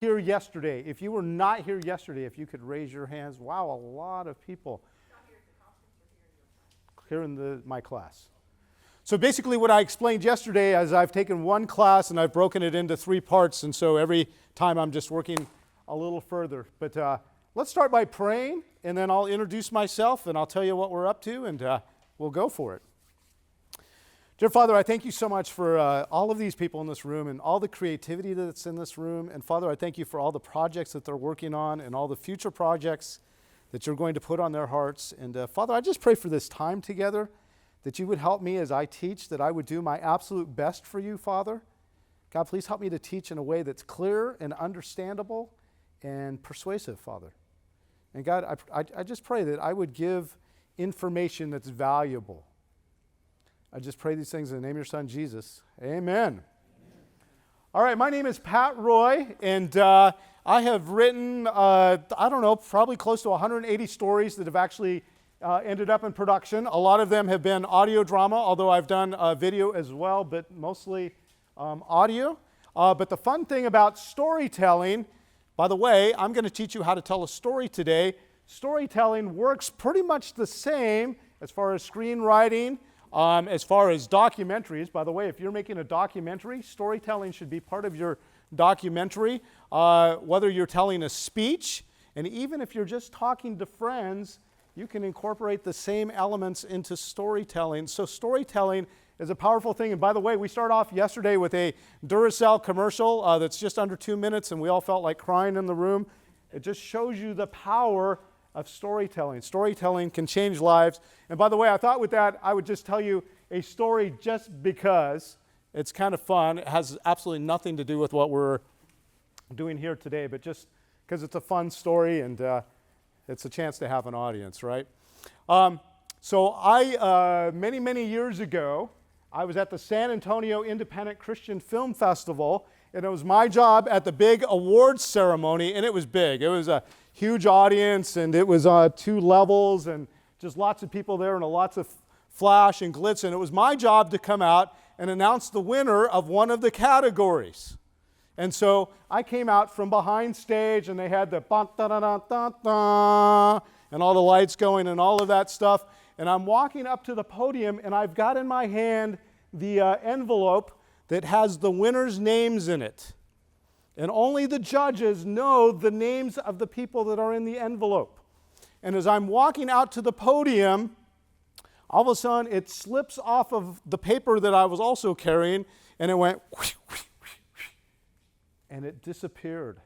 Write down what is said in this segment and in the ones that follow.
Here yesterday. If you were not here yesterday, if you could raise your hands. Wow, a lot of people here in my class. So basically what I explained yesterday is I've taken one class and I've broken it into 3 parts, and so every time I'm just working a little further. But let's start by praying, and then I'll introduce myself and I'll tell you what we're up to, and we'll go for it. Dear Father, I thank you so much for all of these people in this room and all the creativity that's in this room. And Father, I thank you for all the projects that they're working on and all the future projects that you're going to put on their hearts. And Father, I just pray for this time together, that you would help me as I teach, that I would do my absolute best for you, Father. God, please help me to teach in a way that's clear and understandable and persuasive, Father. And God, I just pray that I would give information that's valuable. I just pray these things in the name of your Son, Jesus. Amen. All right, my name is Pat Roy, and I have written, probably close to 180 stories that have actually ended up in production. A lot of them have been audio drama, although I've done video as well, but mostly audio. But the fun thing about storytelling, by the way, I'm going to teach you how to tell a story today. Storytelling works pretty much the same as far as screenwriting, as far as documentaries. By the way, if you're making a documentary, storytelling should be part of your documentary, whether you're telling a speech, and even if you're just talking to friends, you can incorporate the same elements into storytelling. So storytelling is a powerful thing. And by the way, we started off yesterday with a Duracell commercial that's just under 2 minutes, and we all felt like crying in the room. It just shows you the power of storytelling. Storytelling can change lives. And by the way, I thought with that, I would just tell you a story just because it's kind of fun. It has absolutely nothing to do with what we're doing here today, but just because it's a fun story and it's a chance to have an audience, right? So many years ago, I was at the San Antonio Independent Christian Film Festival, and it was my job at the big awards ceremony, and it was big. It was a huge audience, and it was 2 levels, and just lots of people there, and lots of flash and glitz, and it was my job to come out and announce the winner of one of the categories. And so I came out from behind stage, and they had the ba-da-da-da-da-da, and all the lights going and all of that stuff, and I'm walking up to the podium, and I've got in my hand the envelope that has the winners' names in it. And only the judges know the names of the people that are in the envelope. And as I'm walking out to the podium, all of a sudden it slips off of the paper that I was also carrying, and it went and it disappeared.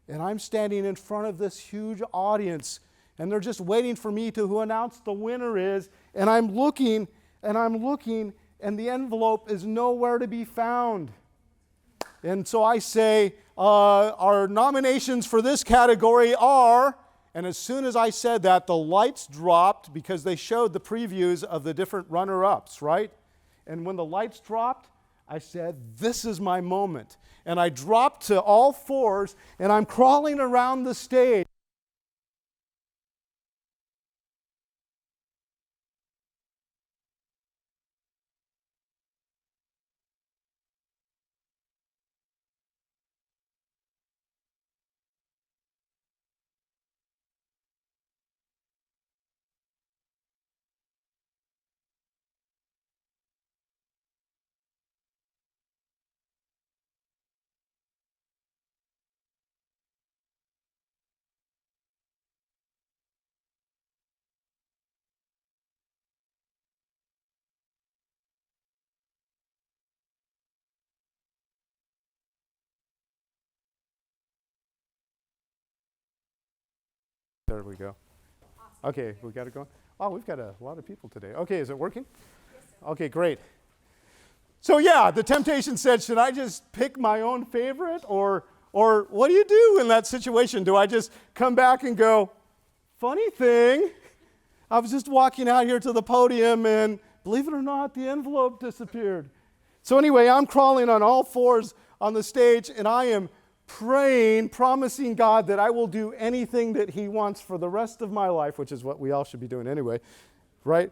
And I'm standing in front of this huge audience, and they're just waiting for me to who announced the winner is, and I'm looking, and the envelope is nowhere to be found. And so I say, our nominations for this category are, and as soon as I said that, the lights dropped because they showed the previews of the different runner-ups, right? And when the lights dropped, I said, this is my moment. And I dropped to all fours, and I'm crawling around the stage. There we go. Okay, we got it going. Oh, we've got a lot of people today. Okay, is it working? Yes, sir. Okay, great. So yeah, the temptation said, should I just pick my own favorite, or what do you do in that situation? Do I just come back and go, funny thing, I was just walking out here to the podium and believe it or not, the envelope disappeared. So anyway, I'm crawling on all fours on the stage, and I am praying, promising God that I will do anything that He wants for the rest of my life, which is what we all should be doing anyway, right?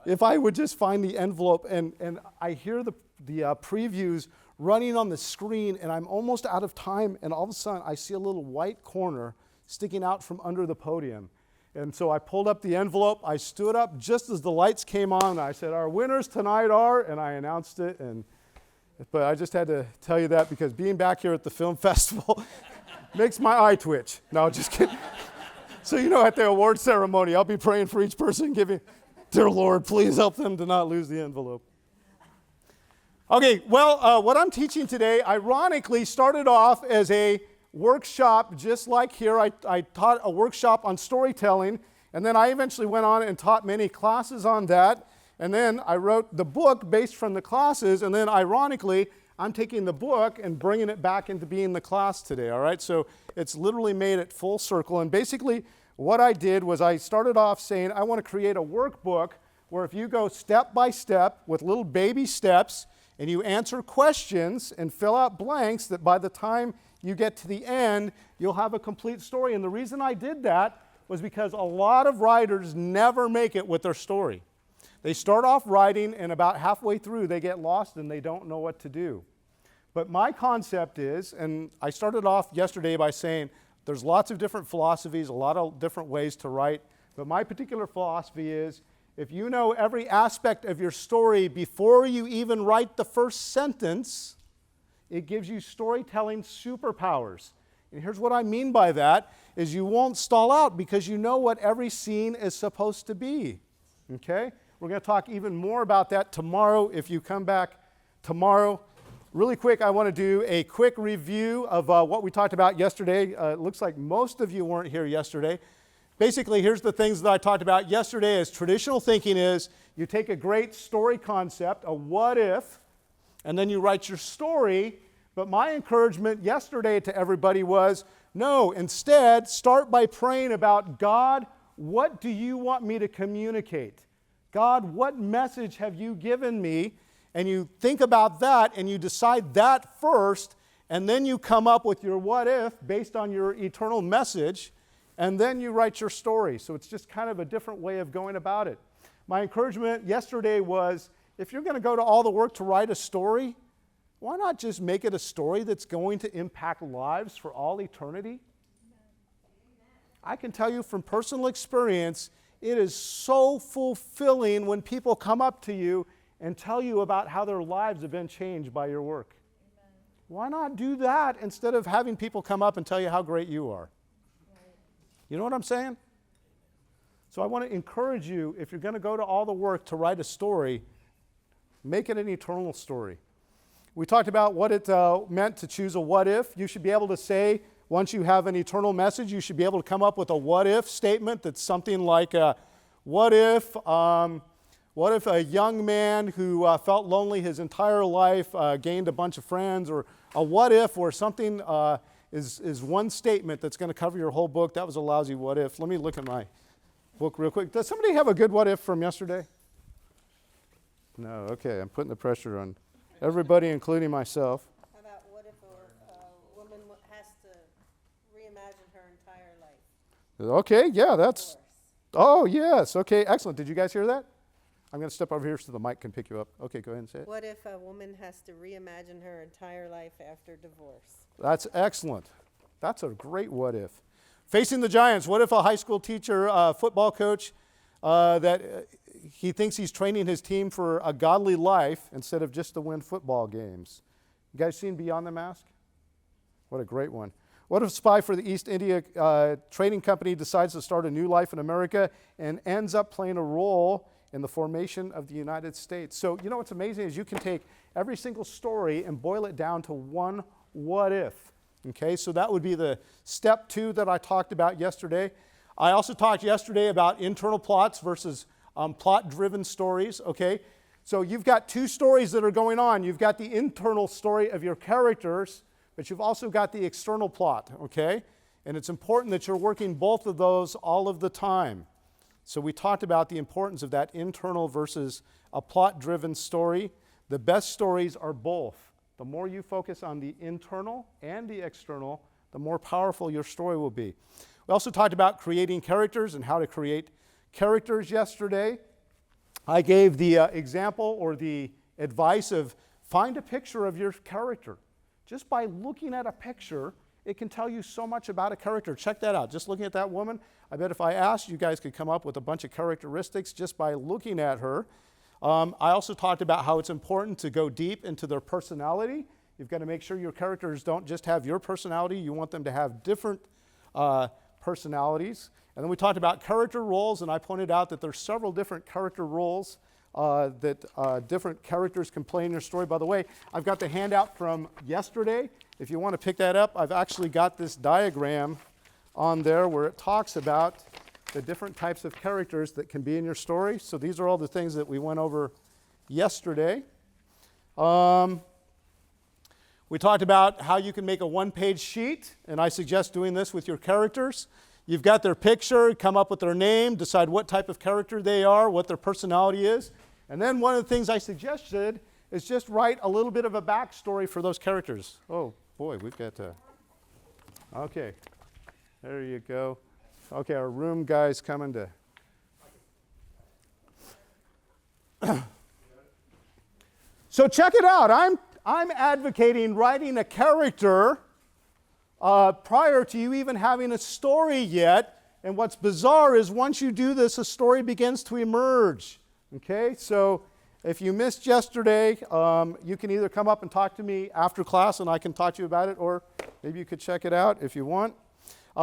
If I would just find the envelope, and I hear the previews running on the screen, and I'm almost out of time, and all of a sudden I see a little white corner sticking out from under the podium. And so I pulled up the envelope, I stood up just as the lights came on, and I said, our winners tonight are, and I announced it. But I just had to tell you that because being back here at the film festival makes my eye twitch. No, just kidding. So at the award ceremony, I'll be praying for each person, giving, dear Lord, please help them to not lose the envelope. Okay, well, what I'm teaching today, ironically, started off as a workshop, just like here. I taught a workshop on storytelling, and then I eventually went on and taught many classes on that, and then I wrote the book based from the classes, and then ironically, I'm taking the book and bringing it back into being the class today, all right? So it's literally made it full circle, and basically what I did was I started off saying I want to create a workbook where if you go step by step with little baby steps and you answer questions and fill out blanks, that by the time you get to the end, you'll have a complete story. And the reason I did that was because a lot of writers never make it with their story. They start off writing, and about halfway through, they get lost and they don't know what to do. But my concept is, and I started off yesterday by saying there's lots of different philosophies, a lot of different ways to write, but my particular philosophy is if you know every aspect of your story before you even write the first sentence, it gives you storytelling superpowers. And here's what I mean by that, is you won't stall out because you know what every scene is supposed to be. Okay? We're going to talk even more about that tomorrow if you come back tomorrow. Really quick, I want to do a quick review of what we talked about yesterday. It looks like most of you weren't here yesterday. Basically, here's the things that I talked about yesterday. As traditional thinking is, you take a great story concept, a what if, and then you write your story. But my encouragement yesterday to everybody was, no, instead, start by praying about, God, what do you want me to communicate? God, what message have you given me? And you think about that and you decide that first, and then you come up with your what if based on your eternal message, and then you write your story. So it's just kind of a different way of going about it. My encouragement yesterday was, if you're going to go to all the work to write a story, why not just make it a story that's going to impact lives for all eternity? I can tell you from personal experience, it is so fulfilling when people come up to you and tell you about how their lives have been changed by your work. Amen. Why not do that instead of having people come up and tell you how great you are? Right. You know what I'm saying? So I want to encourage you, if you're going to go to all the work to write a story, make it an eternal story. We talked about what it meant to choose a what if. You should be able to say, once you have an eternal message, you should be able to come up with a what if statement that's something like, what if a young man who felt lonely his entire life gained a bunch of friends, or a what if, or something is one statement that's going to cover your whole book. That was a lousy what if. Let me look at my book real quick. Does somebody have a good what if from yesterday? No, okay, I'm putting the pressure on everybody, including myself. How about what if a woman has to reimagine her entire life? Okay, yeah, that's, oh yes, okay, excellent. Did you guys hear that? I'm going to step over here so the mic can pick you up. Okay, go ahead and say it. What if a woman has to reimagine her entire life after divorce? That's excellent. That's a great what if. Facing the giants, what if a high school teacher, football coach, that he thinks he's training his team for a godly life instead of just to win football games? You guys seen Beyond the Mask? What a great one. What if a spy for the East India Trading Company decides to start a new life in America and ends up playing a role in the formation of the United States? So, you know what's amazing is you can take every single story and boil it down to one what if. Okay, so that would be the step 2 that I talked about yesterday. I also talked yesterday about internal plots versus plot-driven stories. Okay, so you've got 2 stories that are going on. You've got the internal story of your characters, but you've also got the external plot. Okay, and it's important that you're working both of those all of the time. So we talked about the importance of that internal versus a plot-driven story. The best stories are both. The more you focus on the internal and the external, the more powerful your story will be. We also talked about creating characters and how to create characters yesterday. I gave the example or the advice of find a picture of your character. Just by looking at a picture, it can tell you so much about a character. Check that out. Just looking at that woman, I bet if I asked, you guys could come up with a bunch of characteristics just by looking at her. I also talked about how it's important to go deep into their personality. You've got to make sure your characters don't just have your personality. You want them to have different personalities. And then we talked about character roles, and I pointed out that there's several different character roles that different characters can play in your story. By the way, I've got the handout from yesterday. If you want to pick that up, I've actually got this diagram on there where it talks about the different types of characters that can be in your story. So these are all the things that we went over yesterday. We talked about how you can make a one-page sheet, and I suggest doing this with your characters. You've got their picture, come up with their name, decide what type of character they are, what their personality is. And then one of the things I suggested is just write a little bit of a backstory for those characters. Oh, boy, we've got to... Okay, there you go. Okay, our room guy's coming to... So check it out. I'm advocating writing a character prior to you even having a story yet. And what's bizarre is once you do this, a story begins to emerge. Okay, so if you missed yesterday, you can either come up and talk to me after class and I can talk to you about it, or maybe you could check it out if you want.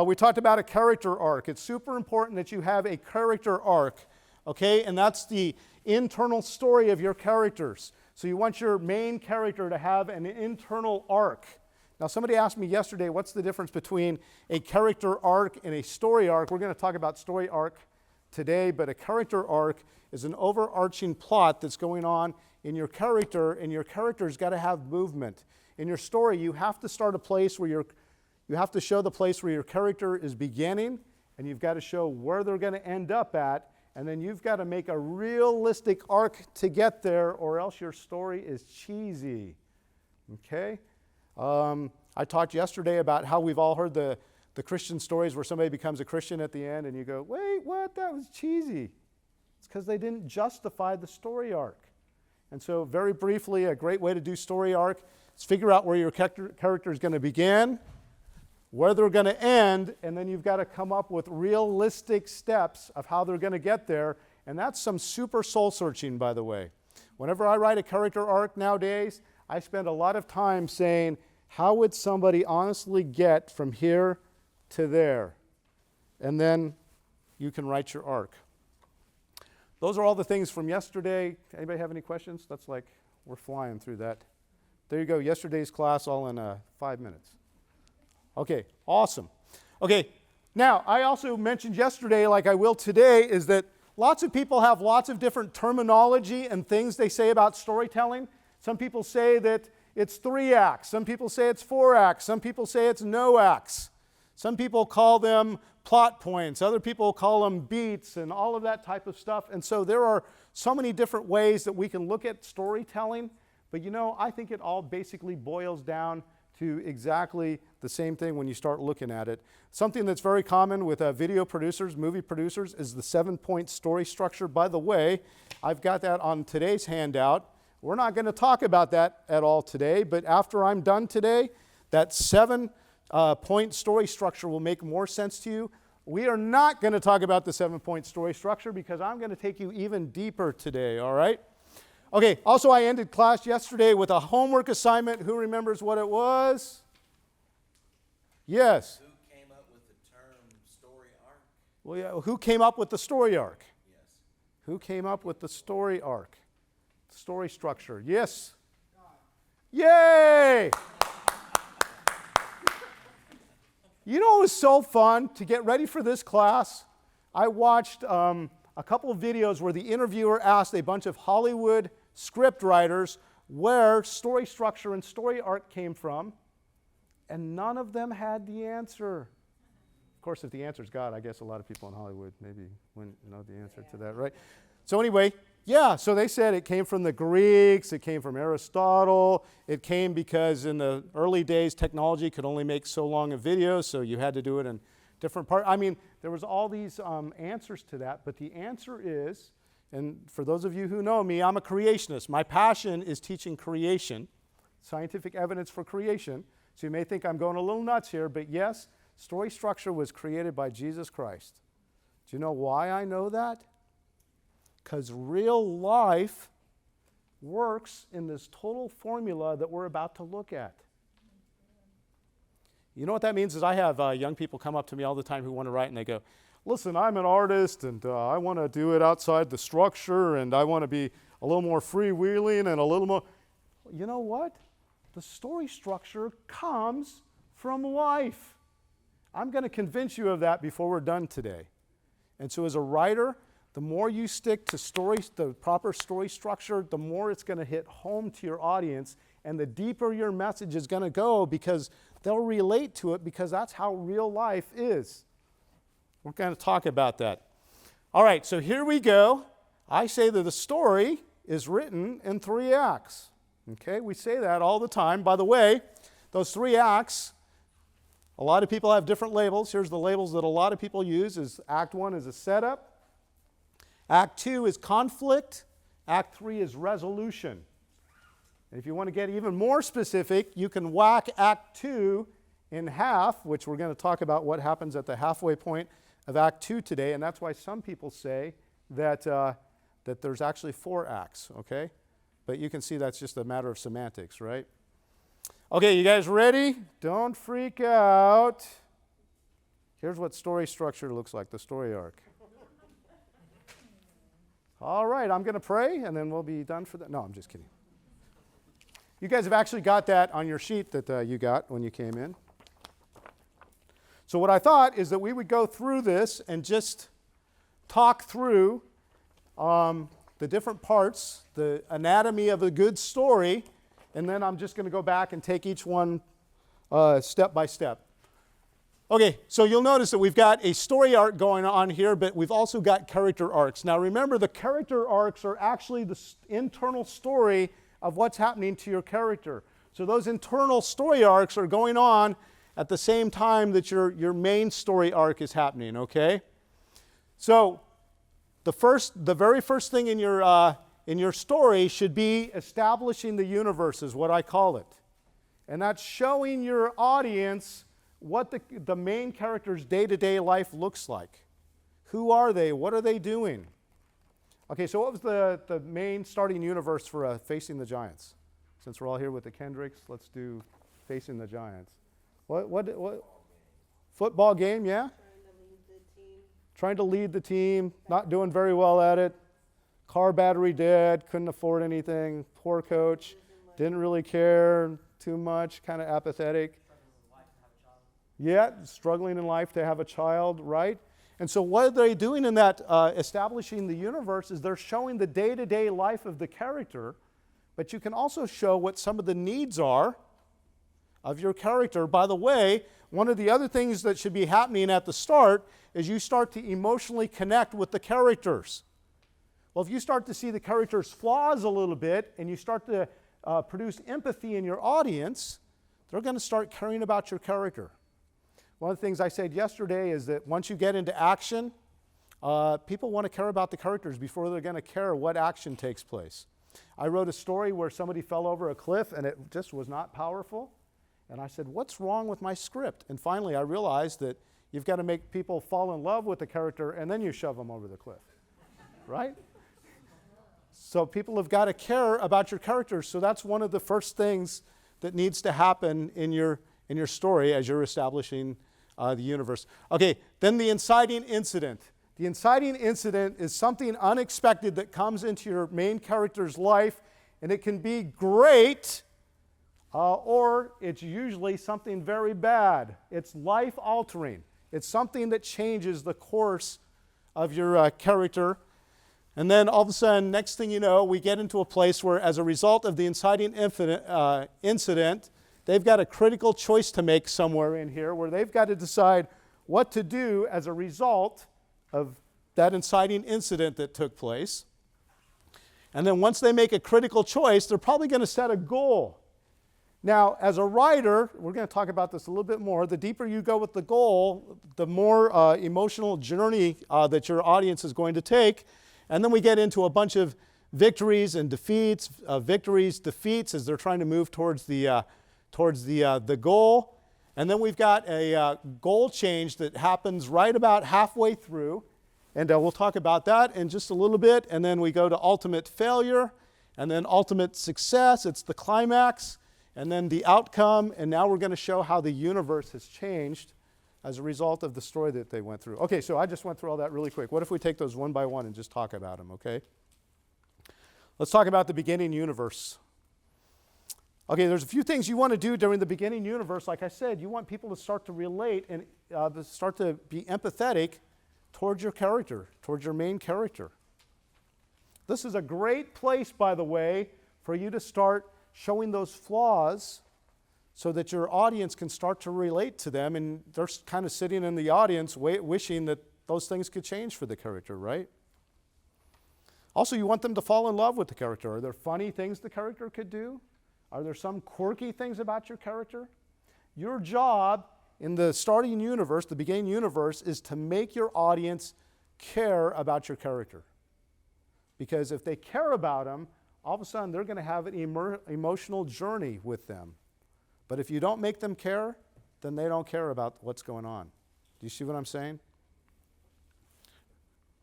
We talked about a character arc. It's super important that you have a character arc, okay? And that's the internal story of your characters. So you want your main character to have an internal arc. Now, somebody asked me yesterday, what's the difference between a character arc and a story arc? We're going to talk about story arc today, but a character arc is an overarching plot that's going on in your character, and your character's got to have movement. In your story, you have to start a place where you have to show the place where your character is beginning, and you've got to show where they're going to end up at, and then you've got to make a realistic arc to get there, or else your story is cheesy. Okay? I talked yesterday about how we've all heard the Christian stories where somebody becomes a Christian at the end and you go, wait, what? That was cheesy. It's because they didn't justify the story arc. And so very briefly, a great way to do story arc is figure out where your character is going to begin, where they're going to end, and then you've got to come up with realistic steps of how they're going to get there. And that's some super soul searching, by the way. Whenever I write a character arc nowadays, I spend a lot of time saying, how would somebody honestly get from here to there? And then you can write your arc. Those are all the things from yesterday. Anybody have any questions? That's like, we're flying through that. There you go, yesterday's class all in 5 minutes. Okay, awesome. Okay, now I also mentioned yesterday, like I will today, is that lots of people have lots of different terminology and things they say about storytelling. Some people say that it's 3 acts. Some people say it's 4 acts. Some people say it's no acts. Some people call them plot points. Other people call them beats and all of that type of stuff. And so there are so many different ways that we can look at storytelling. But you know, I think it all basically boils down to exactly the same thing when you start looking at it. Something that's very common with video producers, movie producers, is the 7-point story structure. By the way, I've got that on today's handout. We're not going to talk about that at all today, but after I'm done today, that 7-point story structure will make more sense to you. We are not going to talk about the 7-point story structure because I'm going to take you even deeper today, all right? Okay, also I ended class yesterday with a homework assignment. Who remembers what it was? Yes? Who came up with the term story arc? Well, yeah, who came up with the story arc? Yes. Who came up with the story arc? Story structure. Yes? Yay! You know, it was so fun to get ready for this class. I watched a couple of videos where the interviewer asked a bunch of Hollywood script writers where story structure and story arc came from, and none of them had the answer. Of course, if the answer is God, I guess a lot of people in Hollywood maybe wouldn't know the answer to that, right? So anyway, yeah, so they said it came from the Greeks, it came from Aristotle, it came because in the early days technology could only make so long a video, so you had to do it in different parts. I mean, there was all these answers to that, but the answer is And for those of you who know me, I'm a creationist. My passion is teaching creation, scientific evidence for creation. So you may think I'm going a little nuts here, but yes, story structure was created by Jesus Christ. Do you know why I know that? Because real life works in this total formula that we're about to look at. You know what that means is I have young people come up to me all the time who want to write, and they go, listen, I'm an artist, and I want to do it outside the structure, and I want to be a little more freewheeling and a little more... You know what? The story structure comes from life. I'm going to convince you of that before we're done today. And so as a writer, the more you stick to stories, the proper story structure, the more it's going to hit home to your audience, and the deeper your message is going to go, because they'll relate to it, because that's how real life is. We're going to talk about that. All right, so here we go. I say that the story is written in 3 acts. Okay, we say that all the time. By the way, those 3 acts, a lot of people have different labels. Here's the labels that a lot of people use. Is Act 1 is a setup. Act 2 is conflict. Act 3 is resolution. And if you want to get even more specific, you can whack Act 2 in half, which we're going to talk about what happens at the halfway point of Act 2 today, and that's why some people say that, that there's actually 4 acts, okay? But you can see that's just a matter of semantics, right? Okay, you guys ready? Don't freak out. Here's what story structure looks like, the story arc. All right, I'm going to pray, and then we'll be done for that. No, I'm just kidding. You guys have actually got that on your sheet that you got when you came in. So what I thought is that we would go through this and just talk through the different parts, the anatomy of a good story, and then I'm just going to go back and take each one step by step. Okay, so you'll notice that we've got a story arc going on here, but we've also got character arcs. Now remember, the character arcs are actually the internal story of what's happening to your character. So those internal story arcs are going on at the same time that your main story arc is happening, okay? So the very first thing in your story should be establishing the universe, is what I call it. And that's showing your audience what the main character's day-to-day life looks like. Who are they? What are they doing? Okay, so what was the main starting universe for Facing the Giants? Since we're all here with the Kendricks, let's do Facing the Giants. What? Football game, yeah? Trying to lead the team, not doing very well at it. Car battery dead, couldn't afford anything. Poor coach, didn't really care too much, kind of apathetic. Yeah, struggling in life to have a child, right? And so what are they doing in that establishing the universe is they're showing the day-to-day life of the character, but you can also show what some of the needs are of your character. By the way, one of the other things that should be happening at the start is you start to emotionally connect with the characters. Well, if you start to see the characters' flaws a little bit and you start to produce empathy in your audience, they're going to start caring about your character. One of the things I said yesterday is that once you get into action, people want to care about the characters before they're going to care what action takes place. I wrote a story where somebody fell over a cliff and it just was not powerful. And I said, what's wrong with my script? And finally I realized that you've got to make people fall in love with the character and then you shove them over the cliff, right? So people have got to care about your characters. So that's one of the first things that needs to happen in your story as you're establishing the universe. Okay, then the inciting incident. The inciting incident is something unexpected that comes into your main character's life, and it can be great, or it's usually something very bad. It's life-altering. It's something that changes the course of your character. And then all of a sudden, next thing you know, we get into a place where, as a result of the inciting incident, they've got a critical choice to make somewhere in here where they've got to decide what to do as a result of that inciting incident that took place. And then once they make a critical choice, they're probably going to set a goal. Now, as a writer, we're going to talk about this a little bit more. The deeper you go with the goal, the more emotional journey that your audience is going to take. And then we get into a bunch of victories and defeats, victories, defeats as they're trying to move towards the goal. And then we've got a goal change that happens right about halfway through. And we'll talk about that in just a little bit. And then we go to ultimate failure and then ultimate success. It's the climax and then the outcome. And now we're going to show how the universe has changed as a result of the story that they went through. Okay, so I just went through all that really quick. What if we take those one by one and just talk about them, okay? Let's talk about the beginning universe. Okay, there's a few things you want to do during the beginning universe. Like I said, you want people to start to relate and to start to be empathetic towards your character, towards your main character. This is a great place, by the way, for you to start showing those flaws so that your audience can start to relate to them, and they're kind of sitting in the audience wishing that those things could change for the character, right? Also, you want them to fall in love with the character. Are there funny things the character could do? Are there some quirky things about your character? Your job in the starting universe, the beginning universe, is to make your audience care about your character. Because if they care about them, all of a sudden they're going to have an emotional journey with them. But if you don't make them care, then they don't care about what's going on. Do you see what I'm saying?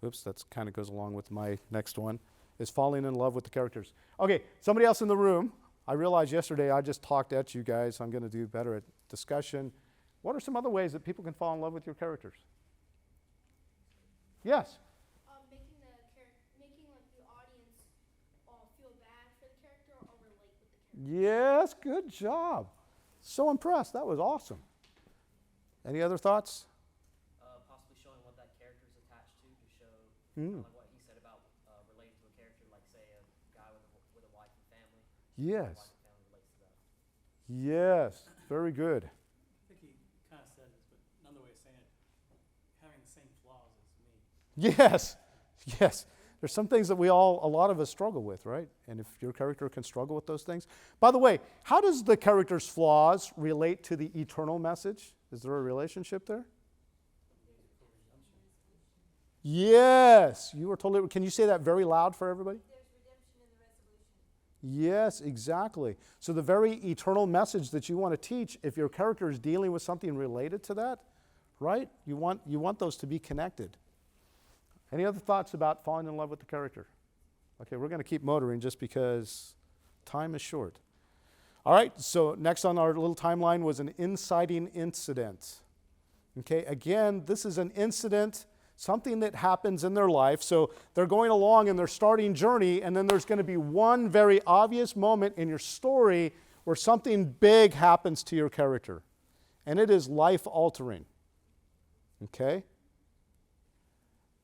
Oops, that kind of goes along with my next one, is falling in love with the characters. Okay, somebody else in the room. I realized yesterday I just talked at you guys. I'm going to do better at discussion. What are some other ways that people can fall in love with your characters? Yes? Making like the audience feel bad for the character or relate with the character. Yes, good job. So impressed. That was awesome. Any other thoughts? Possibly showing what that character is attached to show like what he said about relating to a character, like say a guy with a wife and family. Yes. Wife and family relates to that. Yes, very good. I think he kind of said this, but another way of saying it, having the same flaws as me. Yes, yes. There's some things that a lot of us struggle with, right? And if your character can struggle with those things. By the way, how does the character's flaws relate to the eternal message? Is there a relationship there? Yes, you are totally. Can you say that very loud for everybody? There's redemption in the resolution. Yes, exactly. So the very eternal message that you want to teach, if your character is dealing with something related to that, right? You want those to be connected. Any other thoughts about falling in love with the character? Okay, we're going to keep motoring just because time is short. All right, so next on our little timeline was an inciting incident. Okay, again, this is an incident, something that happens in their life. So they're going along in their starting journey, and then there's going to be one very obvious moment in your story where something big happens to your character. And it is life-altering. Okay?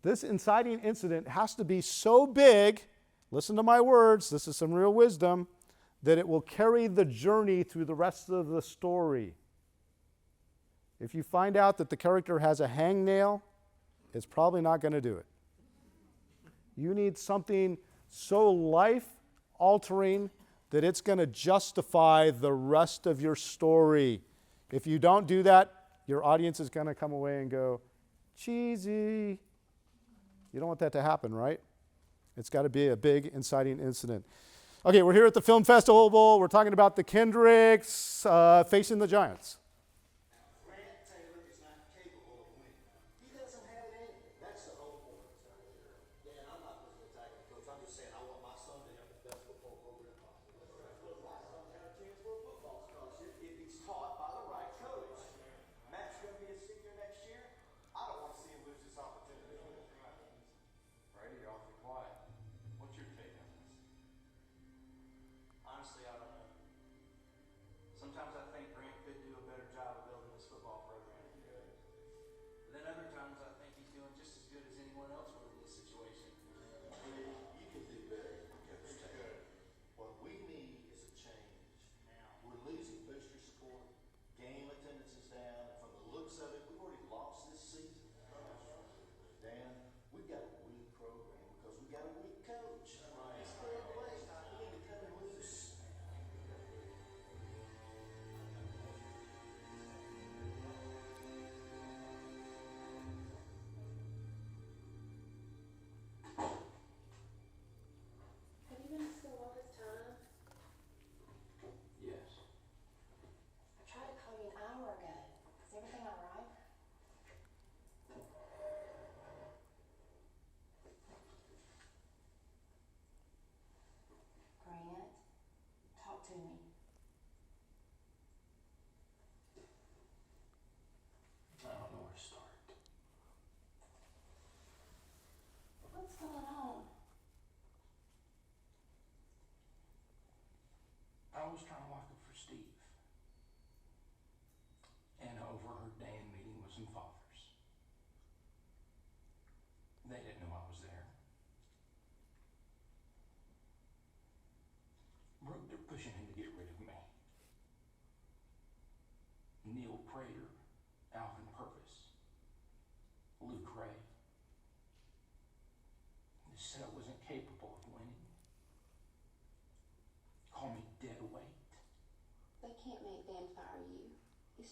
This inciting incident has to be so big, listen to my words, this is some real wisdom, that it will carry the journey through the rest of the story. If you find out that the character has a hangnail, it's probably not going to do it. You need something so life-altering that it's going to justify the rest of your story. If you don't do that, your audience is going to come away and go, cheesy. You don't want that to happen, right? It's got to be a big inciting incident. Okay, we're here at the film festival. We're talking about the Kendricks facing the Giants. Grant Taylor is not capable of winning. He doesn't have it in him. That's the whole point. Dan, I'm not looking at attacking the coach. I'm just saying I want my son to have the best football program possible. My son have a chance for a football scholarship if he's taught by the right coach. Matt's going to be a senior next year. I don't want to see him lose this opportunity. Brady, you're awfully quiet. What's your take on this? Honestly, I don't know. Sometimes I think Grant could do a better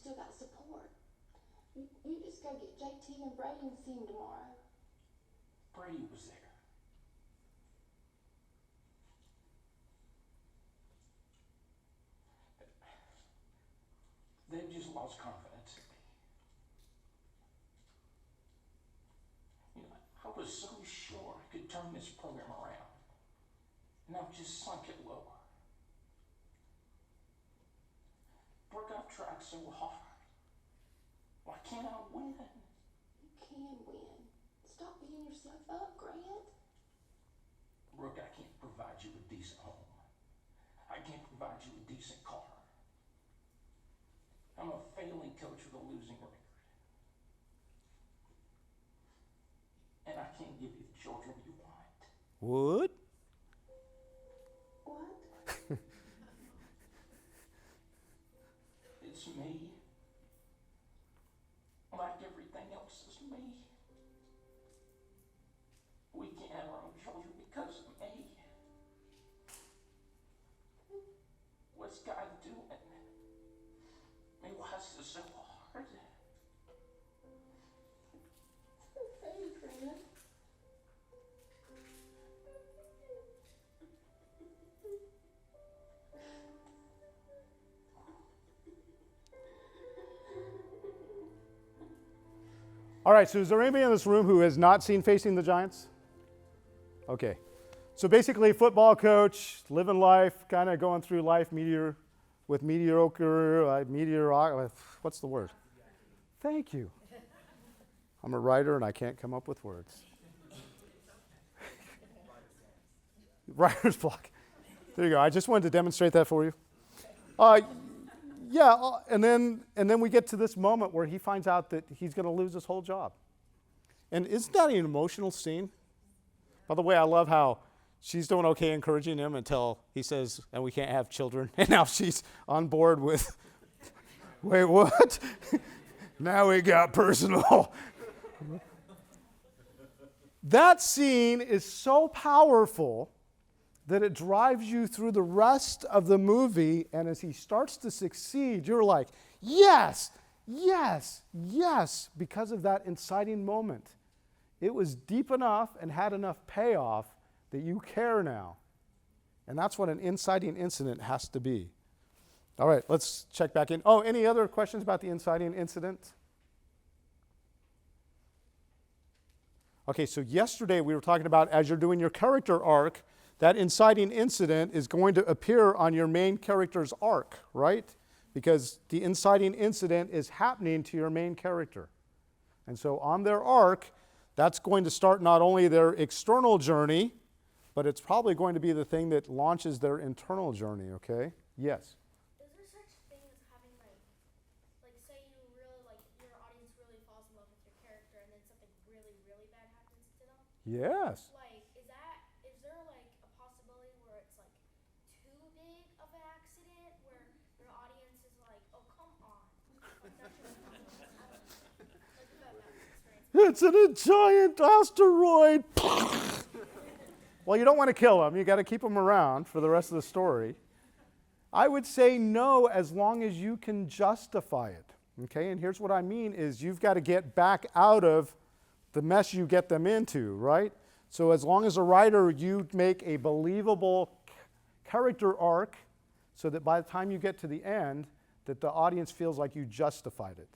still got support. You just go get JT and Brady and see him tomorrow. Brady was there. They've just lost confidence in me. You know, I was so sure I could turn this program around, and I've just sunk it lower. Brooke, I've tried so hard. Why can't I win? You can win. Stop beating yourself up, Grant. Brooke, I can't provide you a decent home. I can't provide you a decent car. I'm a failing coach with a losing record. And I can't give you the children you want. What? What? It's me. Like everything else is me. We can't have our own children because of me. What's God doing? I mean, why is this so hard? Hey, Grant. All right, so is there anybody in this room who has not seen Facing the Giants? Okay. So basically, football coach, living life, kind of going through life with mediocre, what's the word? Thank you. I'm a writer and I can't come up with words. Writer's block. There you go. I just wanted to demonstrate that for you. And then we get to this moment where he finds out that he's going to lose his whole job. And isn't that an emotional scene? By the way, I love how she's doing okay encouraging him until he says, and we can't have children. And now she's on board with, wait, what? Now it got personal. That scene is so powerful that it drives you through the rest of the movie, and as he starts to succeed, you're like, yes, yes, yes, because of that inciting moment. It was deep enough and had enough payoff that you care now. And that's what an inciting incident has to be. All right, let's check back in. Oh, any other questions about the inciting incident? Okay, so yesterday we were talking about as you're doing your character arc, that inciting incident is going to appear on your main character's arc, right? Because the inciting incident is happening to your main character. And so on their arc, that's going to start not only their external journey, but it's probably going to be the thing that launches their internal journey, okay? Yes? Is there such thing as having like say you really your audience really falls in love with your character and then something really, really bad happens to them? Yes. Is there a possibility where it's too big of an accident where your audience is like, oh come on. That's just It's in a giant asteroid. Well, you don't want to kill them. You got to keep them around for the rest of the story. I would say no as long as you can justify it. Okay, and here's what I mean is you've got to get back out of the mess you get them into, right? So as long as a writer, you make a believable character arc so that by the time you get to the end, that the audience feels like you justified it.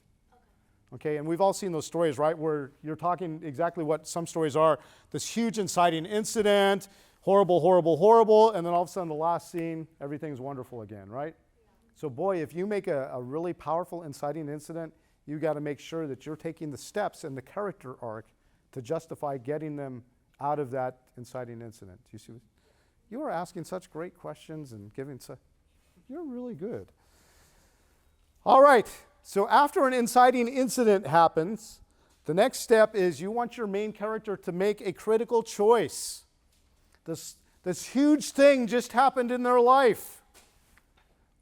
Okay, and we've all seen those stories, right, where you're talking exactly what some stories are. This huge inciting incident, horrible, horrible, horrible, and then all of a sudden the last scene, everything's wonderful again, right? So boy, if you make a really powerful inciting incident, you got to make sure that you're taking the steps in the character arc to justify getting them out of that inciting incident. Do you see? You are asking such great questions and giving such, you're really good. All right. So after an inciting incident happens, the next step is you want your main character to make a critical choice. This huge thing just happened in their life.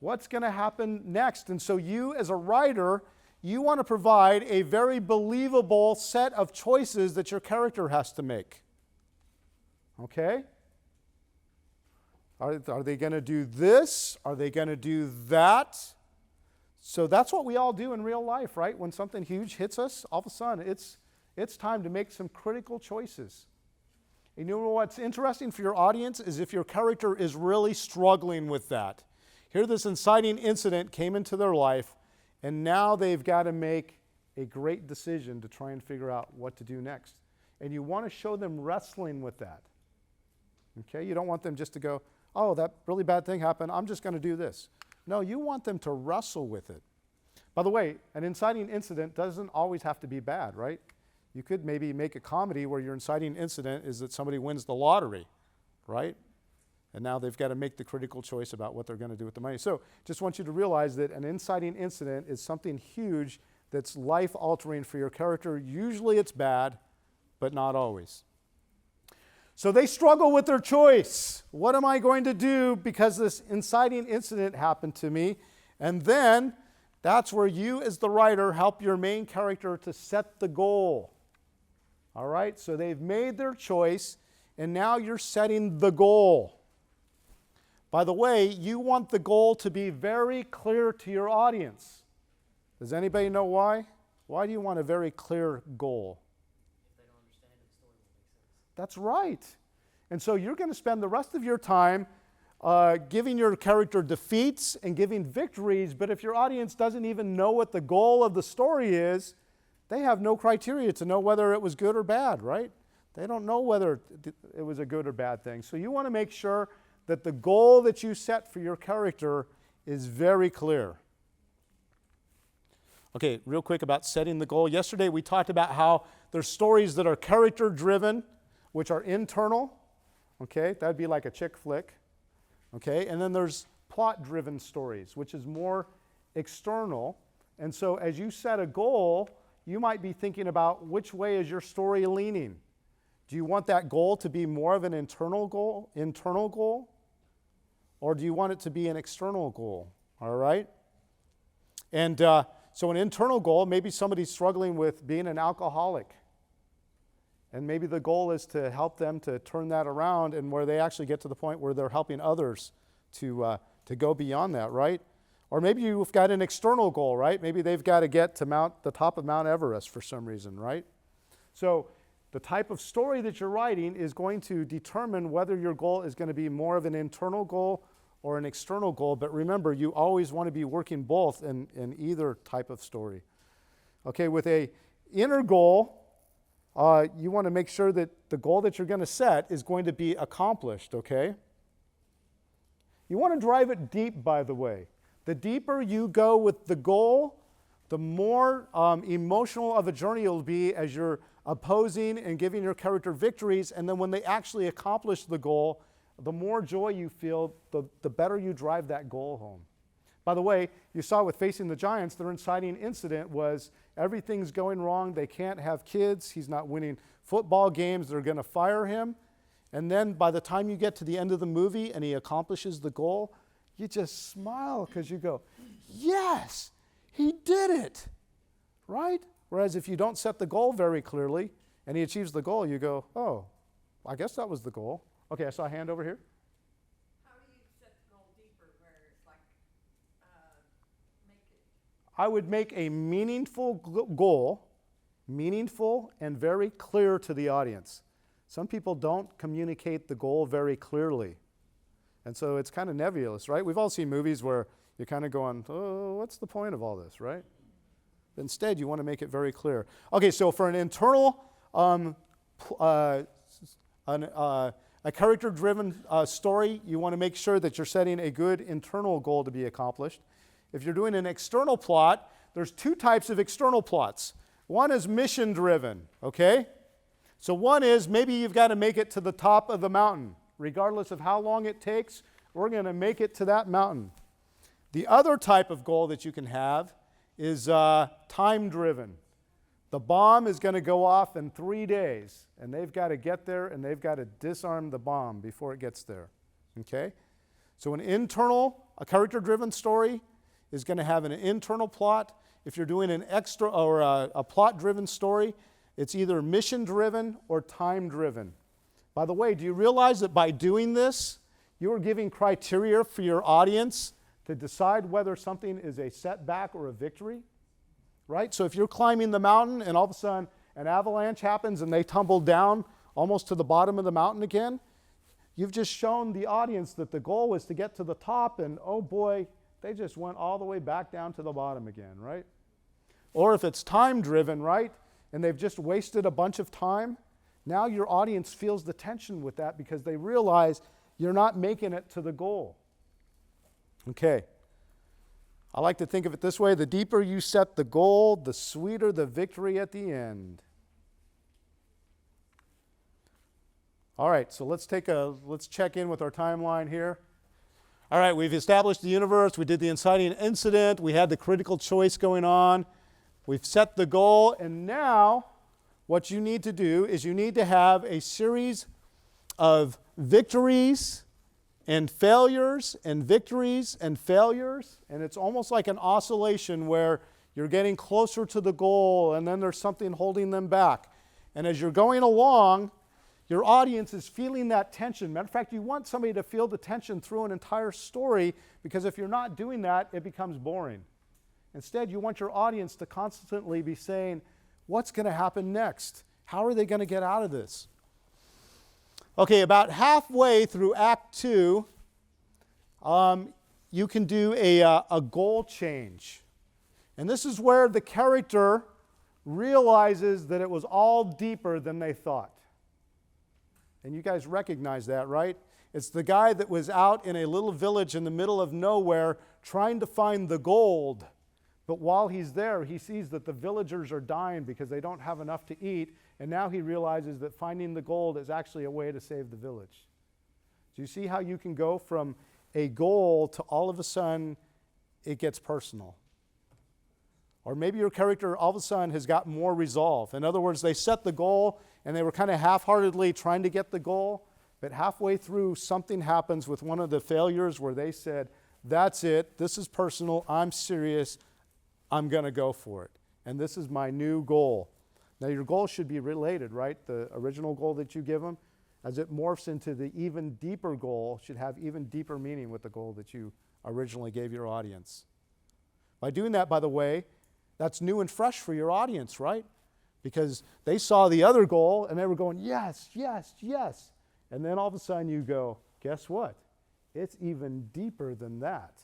What's going to happen next? And so you, as a writer, you want to provide a very believable set of choices that your character has to make. Okay? Are they going to do this? Are they going to do that? So that's what we all do in real life, right? When something huge hits us, all of a sudden it's time to make some critical choices. And you know what's interesting for your audience is if your character is really struggling with that. Here this inciting incident came into their life, and now they've got to make a great decision to try and figure out what to do next. And you want to show them wrestling with that. Okay? You don't want them just to go, oh, that really bad thing happened, I'm just going to do this. No, you want them to wrestle with it. By the way, an inciting incident doesn't always have to be bad, right? You could maybe make a comedy where your inciting incident is that somebody wins the lottery, right? And now they've got to make the critical choice about what they're going to do with the money. So just want you to realize that an inciting incident is something huge that's life-altering for your character. Usually it's bad, but not always. So they struggle with their choice. What am I going to do because this inciting incident happened to me? And then that's where you as the writer help your main character to set the goal. All right? So they've made their choice, and now you're setting the goal. By the way, you want the goal to be very clear to your audience. Does anybody know why? Why do you want a very clear goal? If they don't understand it, the story won't make sense. That's right. And so you're going to spend the rest of your time giving your character defeats and giving victories, but if your audience doesn't even know what the goal of the story is, they have no criteria to know whether it was good or bad, right? They don't know whether it was a good or bad thing. So you want to make sure that the goal that you set for your character is very clear. Okay, real quick about setting the goal. Yesterday we talked about how there's stories that are character-driven, which are internal. Okay, that'd be like a chick flick. Okay, and then there's plot-driven stories, which is more external. And so as you set a goal, you might be thinking about which way is your story leaning. Do you want that goal to be more of an internal goal? Or do you want it to be an external goal? All right? And so an internal goal, maybe somebody's struggling with being an alcoholic. And maybe the goal is to help them to turn that around and where they actually get to the point where they're helping others to go beyond that, right? Or maybe you've got an external goal, right? Maybe they've got to get to the top of Mount Everest for some reason, right? So the type of story that you're writing is going to determine whether your goal is going to be more of an internal goal or an external goal. But remember, you always want to be working both in either type of story. Okay, with an inner goal, you want to make sure that the goal that you're going to set is going to be accomplished, okay? You want to drive it deep, by the way. The deeper you go with the goal, the more emotional of a journey it'll be as you're opposing and giving your character victories, and then when they actually accomplish the goal, the more joy you feel, the better you drive that goal home. By the way, you saw with Facing the Giants, their inciting incident was everything's going wrong, they can't have kids, he's not winning football games, they're going to fire him. And then by the time you get to the end of the movie and he accomplishes the goal, you just smile because you go, yes, he did it, right? Whereas if you don't set the goal very clearly and he achieves the goal, you go, oh, I guess that was the goal. Okay, I saw a hand over here. How do you set the goal deeper where it's like, make it? I would make a meaningful goal, meaningful and very clear to the audience. Some people don't communicate the goal very clearly. And so it's kind of nebulous, right? We've all seen movies where you're kind of going, oh, what's the point of all this, right? Instead, you want to make it very clear. Okay, so for an internal, a character-driven story, you want to make sure that you're setting a good internal goal to be accomplished. If you're doing an external plot, there's two types of external plots. One is mission-driven, okay? So one is maybe you've got to make it to the top of the mountain. Regardless of how long it takes, we're going to make it to that mountain. The other type of goal that you can have is time-driven. The bomb is going to go off in 3 days, and they've got to get there, and they've got to disarm the bomb before it gets there. Okay? So a character-driven story is going to have an internal plot. If you're doing an extra or a plot-driven story, it's either mission-driven or time-driven. By the way, do you realize that by doing this, you are giving criteria for your audience to decide whether something is a setback or a victory, right? So if you're climbing the mountain and all of a sudden an avalanche happens and they tumble down almost to the bottom of the mountain again, you've just shown the audience that the goal was to get to the top, and oh boy, they just went all the way back down to the bottom again, right? Or if it's time driven, right, and they've just wasted a bunch of time, now your audience feels the tension with that because they realize you're not making it to the goal. Okay. I like to think of it this way: the deeper you set the goal, the sweeter the victory at the end. All right, so let's check in with our timeline here. All right, we've established the universe, we did the inciting incident, we had the critical choice going on, we've set the goal, and now what you need to do is you need to have a series of victories and failures and victories and failures, and it's almost like an oscillation where you're getting closer to the goal and then there's something holding them back. And as you're going along, your audience is feeling that tension. Matter of fact, you want somebody to feel the tension through an entire story, because if you're not doing that, it becomes boring. Instead, you want your audience to constantly be saying, what's going to happen next? How are they going to get out of this? Okay, about halfway through Act 2, you can do a goal change. And this is where the character realizes that it was all deeper than they thought. And you guys recognize that, right? It's the guy that was out in a little village in the middle of nowhere trying to find the gold. But while he's there, he sees that the villagers are dying because they don't have enough to eat. And now he realizes that finding the gold is actually a way to save the village. Do you see how you can go from a goal to all of a sudden it gets personal? Or maybe your character all of a sudden has got more resolve. In other words, they set the goal and they were kind of half-heartedly trying to get the goal, but halfway through something happens with one of the failures where they said, that's it, this is personal, I'm serious, I'm going to go for it. And this is my new goal. Now your goal should be related, right? The original goal that you give them, as it morphs into the even deeper goal, should have even deeper meaning with the goal that you originally gave your audience. By doing that, by the way, that's new and fresh for your audience, right? Because they saw the other goal and they were going, yes, yes, yes. And then all of a sudden you go, guess what? It's even deeper than that.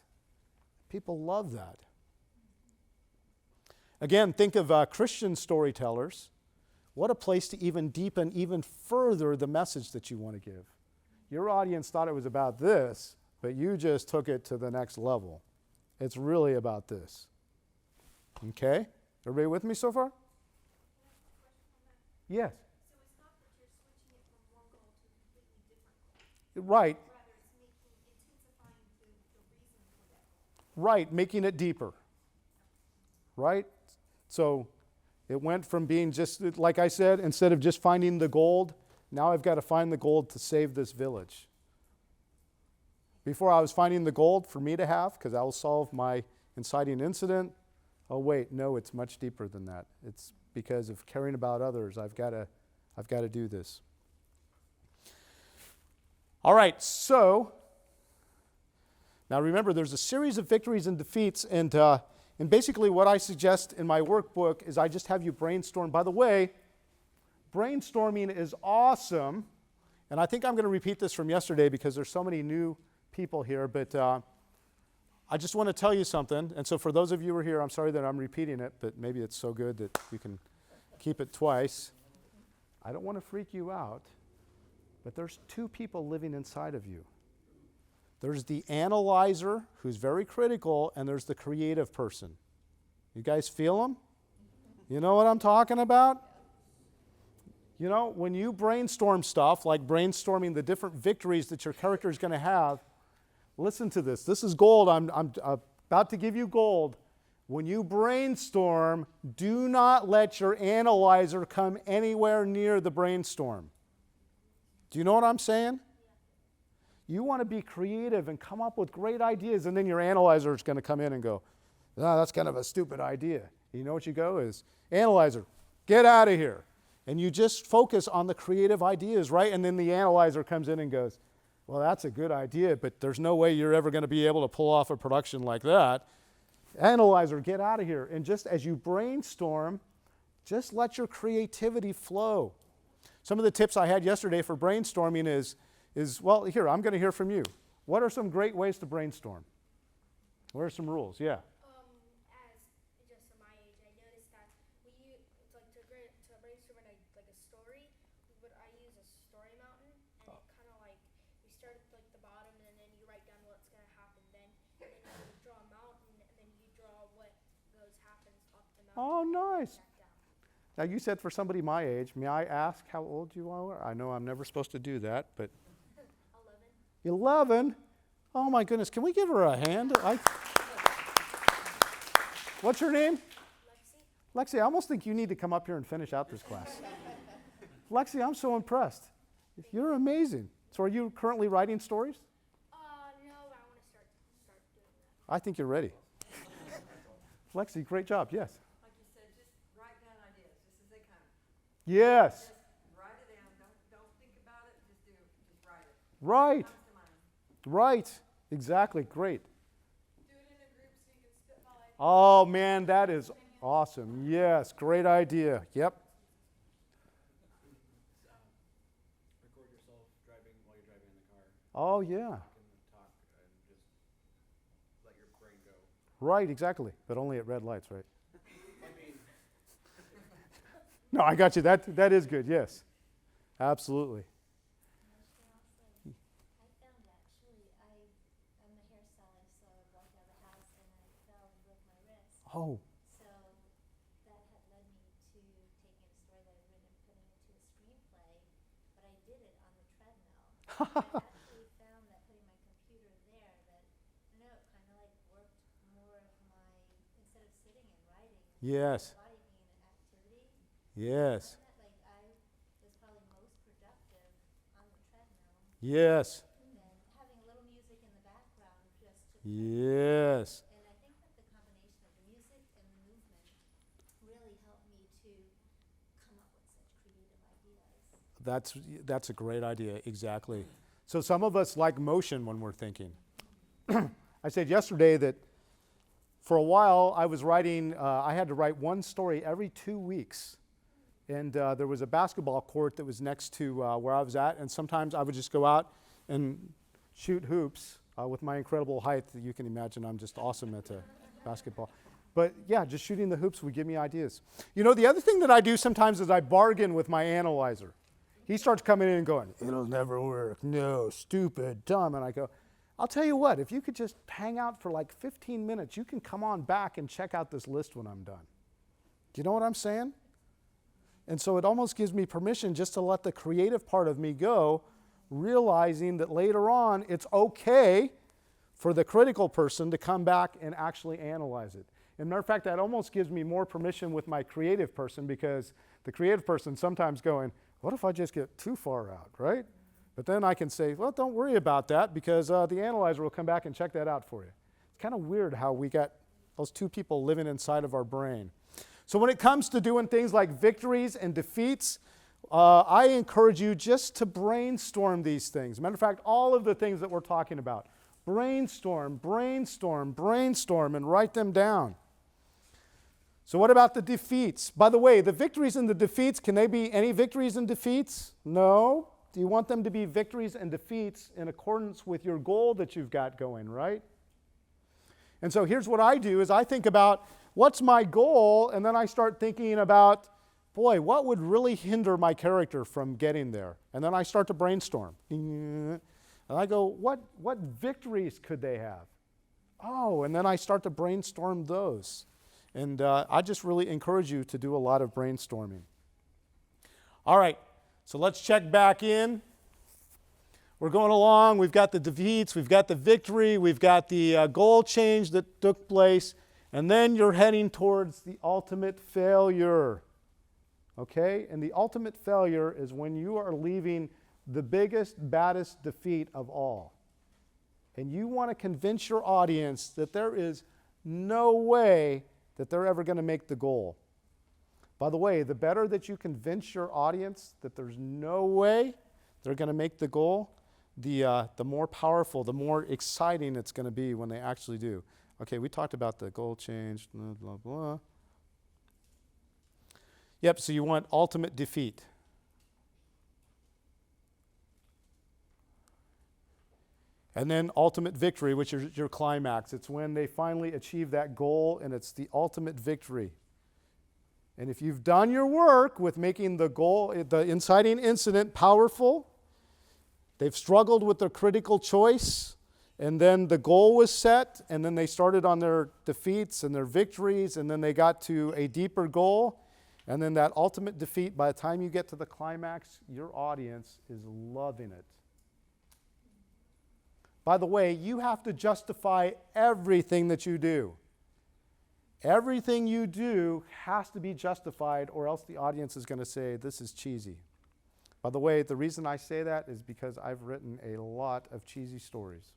People love that. Again, think of Christian storytellers. What a place to even deepen even further the message that you want to give. Your audience thought it was about this, but you just took it to the next level. It's really about this. Okay? Everybody with me so far? Yes. So it's not that you're switching it from one goal to a completely different goal. Right. Rather, it's intensifying the reason for that goal. Right, making it deeper. Right? So it went from being just, like I said, instead of just finding the gold, now I've got to find the gold to save this village. Before I was finding the gold for me to have, because I will solve my inciting incident. Oh wait, no, it's much deeper than that. It's because of caring about others. I've got to do this. All right, so now remember, there's a series of victories and defeats, and basically what I suggest in my workbook is I just have you brainstorm. By the way, brainstorming is awesome, and I think I'm going to repeat this from yesterday because there's so many new people here, but I just want to tell you something. And so for those of you who are here, I'm sorry that I'm repeating it, but maybe it's so good that you can keep it twice. I don't want to freak you out, but there's two people living inside of you. There's the analyzer, who's very critical, and there's the creative person. You guys feel them? You know what I'm talking about? You know, when you brainstorm stuff, like brainstorming the different victories that your character is going to have, listen to this. This is gold. I'm about to give you gold. When you brainstorm, do not let your analyzer come anywhere near the brainstorm. Do you know what I'm saying? You want to be creative and come up with great ideas, and then your analyzer is going to come in and go, "Oh, that's kind of a stupid idea." You know what you go is, analyzer, get out of here. And you just focus on the creative ideas, right? And then the analyzer comes in and goes, Well, that's a good idea, but there's no way you're ever going to be able to pull off a production like that. Analyzer, get out of here. And just as you brainstorm, just let your creativity flow. Some of the tips I had yesterday for brainstorming is well, here, I'm going to hear from you. What are some great ways to brainstorm? What are some rules? Yeah. As just from my age, I noticed that it's like to brainstorm like a story. I use a story mountain, and it kind of like you start at like the bottom, and then you write down what's gonna happen. Then you draw a mountain, and then you draw what happens up the mountain. Oh, nice. That down. Now, you said for somebody my age, may I ask how old you are? I know I'm never supposed to do that, but 11? Oh, my goodness. Can we give her a hand? What's your name? Lexi, I almost think you need to come up here and finish out this class. Lexi, I'm so impressed. You're amazing. So are you currently writing stories? No, but I want to start doing that. I think you're ready. Lexi, great job. Yes. Like you said, just write down ideas, just as they come. Yes. Just write it down. Don't think about it. Just do it. Just write it. Right. Comes to mind. Right. Exactly. Great. Do it in a group so you can spitball ideas. Oh, man, that is awesome. Yes. Great idea. Yep. Record yourself driving while you're driving in the car. Oh, yeah. Talk and just let your brain go. Right. Exactly. But only at red lights, right? I mean, No, I got you. That is good. Yes. Absolutely. I found actually, I'm a hairstylist, so I walked out of the house and I fell and broke my wrist. Oh. So that had led me to taking a story that I'd written and putting it into a screenplay, but I did it on the treadmill. I actually found that putting my computer there, that, I don't know, it kind of like worked more of my, instead of sitting and writing, Yes. my body being an activity. Yes. I found that like I was probably most productive on the treadmill. Yes. And having a little music in the background just to Yes. and I think that the combination of the music and the movement really helped me to come up with such creative ideas. That's a great idea. Exactly. So some of us like motion when we're thinking. I said yesterday that for a while I was writing, I had to write one story every 2 weeks. And there was a basketball court that was next to where I was at, and sometimes I would just go out and shoot hoops with my incredible height. You can imagine I'm just awesome at basketball. But yeah, just shooting the hoops would give me ideas. You know, the other thing that I do sometimes is I bargain with my analyzer. He starts coming in and going, it'll never work, no, stupid, dumb. And I go, I'll tell you what, if you could just hang out for like 15 minutes, you can come on back and check out this list when I'm done. Do you know what I'm saying? And so it almost gives me permission just to let the creative part of me go, realizing that later on it's okay for the critical person to come back and actually analyze it. As a matter of fact, that almost gives me more permission with my creative person, because the creative person sometimes going, what if I just get too far out, right? But then I can say, well, don't worry about that, because the analyzer will come back and check that out for you. It's kind of weird how we got those two people living inside of our brain. So when it comes to doing things like victories and defeats, I encourage you just to brainstorm these things. Matter of fact, all of the things that we're talking about, brainstorm, brainstorm, brainstorm, and write them down. So what about the defeats? By the way, the victories and the defeats, can they be any victories and defeats? No. Do you want them to be victories and defeats in accordance with your goal that you've got going, right? And so here's what I do, is I think about, what's my goal? And then I start thinking about, boy, what would really hinder my character from getting there? And then I start to brainstorm. And I go, what victories could they have? Oh, and then I start to brainstorm those. And I just really encourage you to do a lot of brainstorming. All right, so let's check back in. We're going along. We've got the defeats, we've got the victory, we've got the goal change that took place. And then you're heading towards the ultimate failure, okay? And the ultimate failure is when you are leaving the biggest, baddest defeat of all. And you want to convince your audience that there is no way that they're ever going to make the goal. By the way, the better that you convince your audience that there's no way they're going to make the goal, the more powerful, the more exciting it's going to be when they actually do. Okay, we talked about the goal change, blah, blah, blah. Yep, so you want ultimate defeat. And then ultimate victory, which is your climax. It's when they finally achieve that goal, and it's the ultimate victory. And if you've done your work with making the goal, the inciting incident powerful, they've struggled with their critical choice, and then the goal was set, and then they started on their defeats and their victories, and then they got to a deeper goal, and then that ultimate defeat, by the time you get to the climax, your audience is loving it. By the way, you have to justify everything that you do. Everything you do has to be justified, or else the audience is going to say, this is cheesy. By the way, the reason I say that is because I've written a lot of cheesy stories.